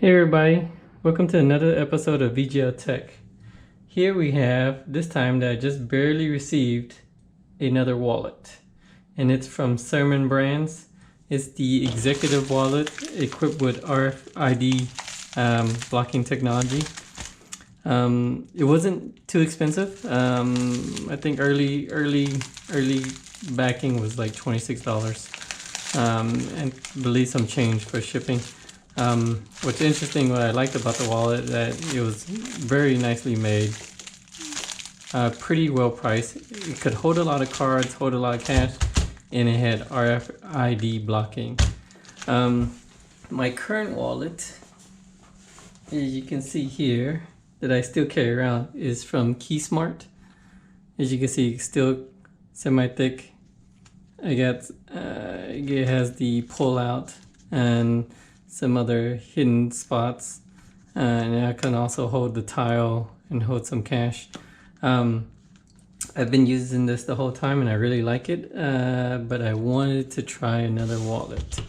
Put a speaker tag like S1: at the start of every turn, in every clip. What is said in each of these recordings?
S1: Hey everybody, welcome to another episode of VGL Tech. Here we have, this time that I just barely received another wallet. And it's from Serman Brands. It's the executive wallet equipped with RFID blocking technology. It wasn't too expensive. I think early backing was like $26. And I believe some change for shipping. What's interesting, what I liked about the wallet, that it was very nicely made, pretty well priced. It could hold a lot of cards, hold a lot of cash, and it had RFID blocking. My current wallet, as you can see here, that I still carry around, is from Keysmart. As you can see, it's still semi-thick. I got it has the pull out and some other hidden spots, and I can also hold the tile and hold some cash. I've been using this the whole time and I really like it, but I wanted to try another wallet.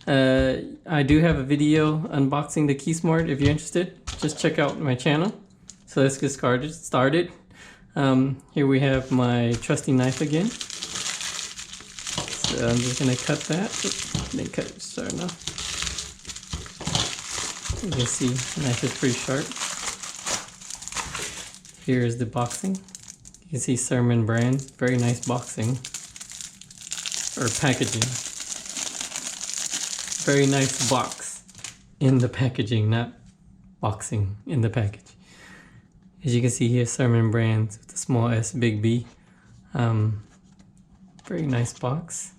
S1: I do have a video unboxing the Keysmart. If you're interested, just check out my channel. So let's get started. Here we have my trusty knife again. So I'm just gonna cut that. Then cut it, sorry enough. You can see the knife is pretty sharp. Here is the boxing. You can see Serman Brands, very nice boxing or packaging. Very nice box in the packaging, not boxing in the package. As you can see here, Serman Brands with the small S, big B. Very nice box.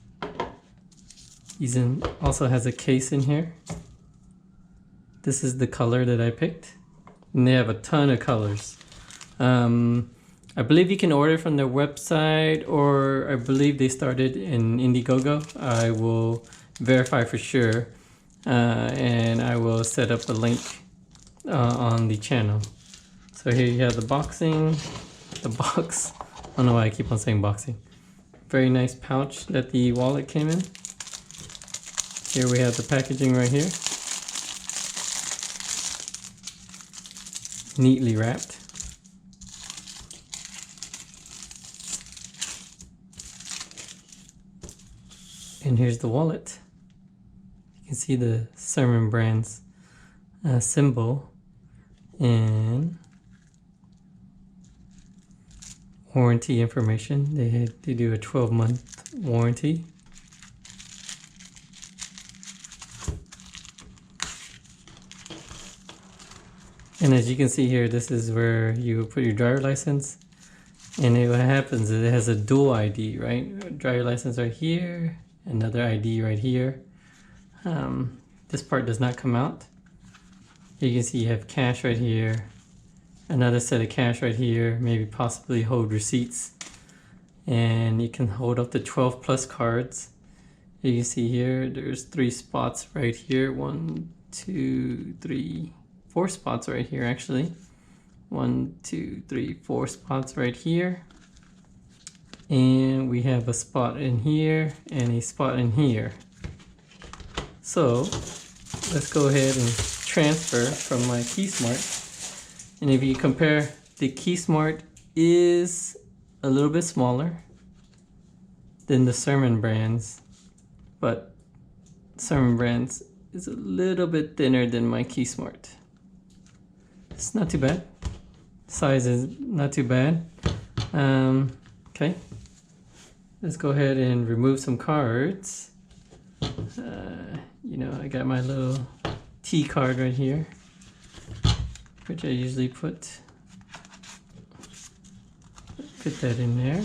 S1: Also has a case in here. This is the color that I picked, and they have a ton of colors. I believe you can order from their website, or I believe they started in Indiegogo. I will verify for sure, and I will set up a link on the channel. So here you have the box. I don't know why I keep on saying boxing. Very nice pouch that the wallet came in. Here we have the packaging right here. Neatly wrapped. And here's the wallet. You can see the Serman Brands symbol and warranty information. They do a 12-month warranty. And as you can see here, this is where you put your driver license. And what happens is it has a dual ID, right? Driver license right here, another ID right here. This part does not come out. You can see you have cash right here, another set of cash right here, maybe possibly hold receipts. And you can hold up to 12 plus cards. You can see here, there's 3 spots right here. 1, 2, 3, 4 spots right here actually. 1, 2, 3, 4 spots right here. And we have a spot in here and a spot in here. So let's go ahead and transfer from my Keysmart. And if you compare, the Keysmart is a little bit smaller than the Serman Brands, but Serman Brands is a little bit thinner than my Keysmart. It's not too bad. Size is not too bad. Okay, let's go ahead and remove some cards. You know, I got my little T card right here, which I usually put that in there.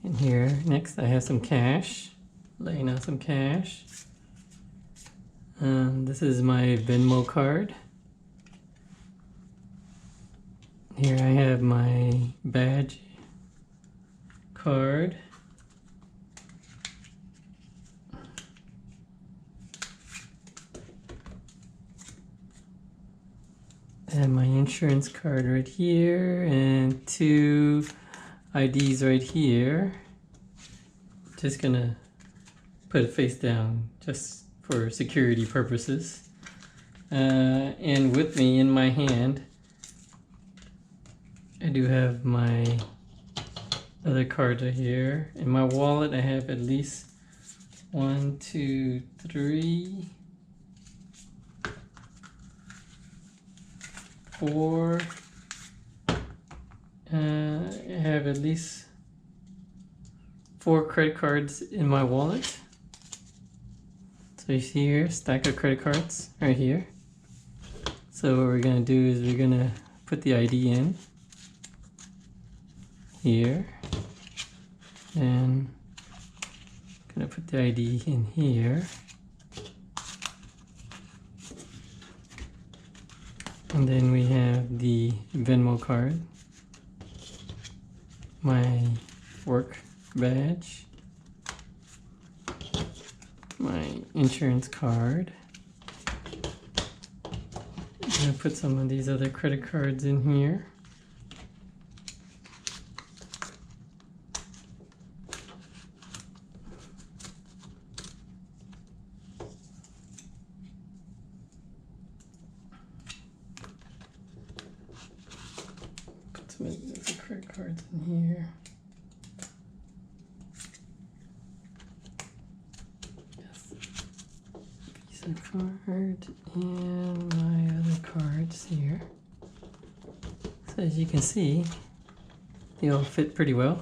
S1: And here, next I have some cash, laying out some cash. This is my Venmo card. Here I have my badge card. And my insurance card right here, and 2 IDs right here. Just gonna put it face down just for security purposes. And with me in my hand, I do have my other cards right here. In my wallet, I have at least 1, 2, 3, 4. I have at least 4 credit cards in my wallet. So you see here, a stack of credit cards right here. So what we're gonna do is we're gonna put the ID in here, and gonna put the ID in here, and then we have the Venmo card, my work badge, my insurance card. I'm gonna put some of these other credit cards in here. Put some of these other credit cards in here. Card and my other cards here. So as you can see, they all fit pretty well.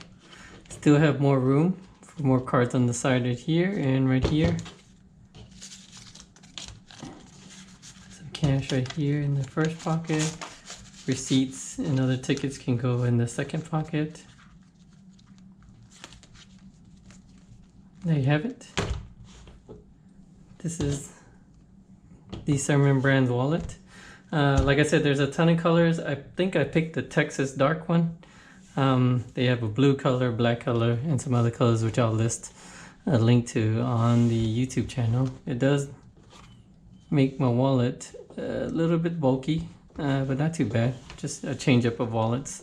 S1: Still have more room for more cards on the side right here and right here. Some cash right here in the first pocket. Receipts and other tickets can go in the second pocket. There you have it. This is the Serman brand wallet. Like I said, there's a ton of colors. I think I picked the Texas dark one. They have a blue color, black color, and some other colors which I'll list a link to on the YouTube channel. It does make my wallet a little bit bulky, but not too bad. Just a change up of wallets.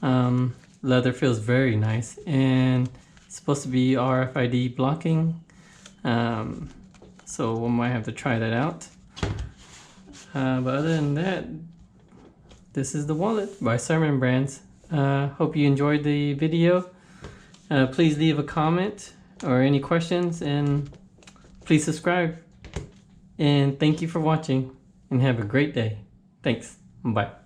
S1: Leather feels very nice, and it's supposed to be RFID blocking. So we might have to try that out. But other than that, this is the wallet by Serman Brands. Hope you enjoyed the video. Please leave a comment or any questions, and please subscribe. And thank you for watching, and have a great day. Thanks. Bye.